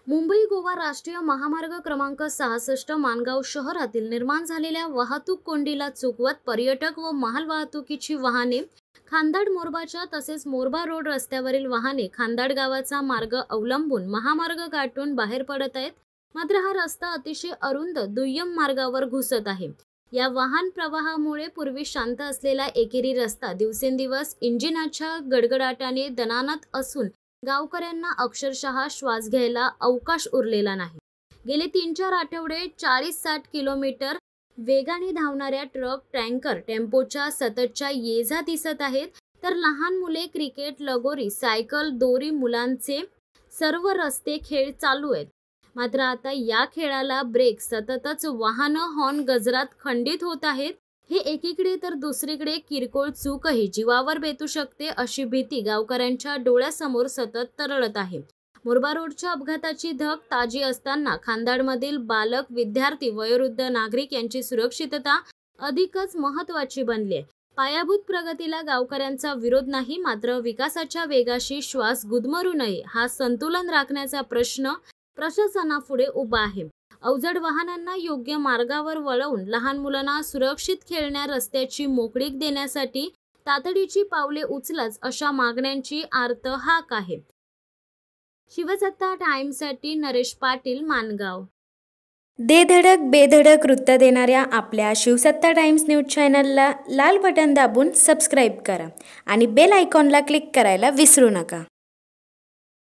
मुंबई गोवा राष्ट्रीय महामार्ग क्रमांक 66 माणगाव शहरातील निर्माण झालेल्या वाहतूक कोंडीला चुकवत पर्यटक व मालवाहतुकीची वाहने खांदाड मोरबाच्या तसेच मोरबा रोड रस्त्यावरील वाहने खांदाड गावाचा मार्ग अवलंबून महामार्ग गाठून बाहेर पडत आहेत। मात्र हा रस्ता अतिशय अरुंद दुय्यम मार्गावर घुसत आहे। या वाहन प्रवाहामुळे पूर्वी शांत असलेला एकेरी रस्ता दिवसेंदिवस इंजिनाच्या गडगडाटाने दणाणत असून गावकऱ्यांना अक्षरशः श्वास घ्यायला अवकाश उरलेला नाही। गेले 3-4 आठवडे 40-60 किलोमीटर वेगाने धावणाऱ्या ट्रक, टँकर, टेम्पोच्या सततच्या ये-जा दिसत आहेत। तर लहान मुले क्रिकेट, लगोरी, सायकल, दोरी मुलांचे सर्व रस्ते खेळ चालू आहेत। मात्र आता या खेळाला ब्रेक सततच वाहनं हॉर्न गजरात खंडित होत आहेत। हे एकीकडे तर दुसरीकडे किरकोळ चूकही जीवावर बेतू शकते अशी भीती गावकऱ्यांच्या डोळ्यासमोर सतत तरळत आहे। मोरबा रोडच्या अपघाताची धग ताजी असताना खांदाडमधील बालक, विद्यार्थी, वयोवृद्ध नागरिक यांची सुरक्षितता अधिकच महत्त्वाची बनली आहे। पायाभूत प्रगतीला गावकऱ्यांचा विरोध नाही, मात्र विकासाच्या वेगाशी श्वास गुदमरू नये हा संतुलन राखण्याचा प्रश्न प्रशासनापुढे उभा आहे। अवजड वाहनांना योग्य मार्गावर वळवून लहान मुलांना सुरक्षित खेळण्या रस्त्याची मोकळीक देण्यासाठी तातडीची पावले उचलाच अशा मागण्यांची आर्त हाक आहे। शिवसत्ता टाइम्ससाठी नरेश पाटील, माणगाव। दे धडक बेधडक वृत्त देणाऱ्या आपल्या शिवसत्ता टाइम्स न्यूज चॅनलला लाल बटन दाबून सबस्क्राईब करा आणि बेल आयकॉनला क्लिक करायला विसरू नका।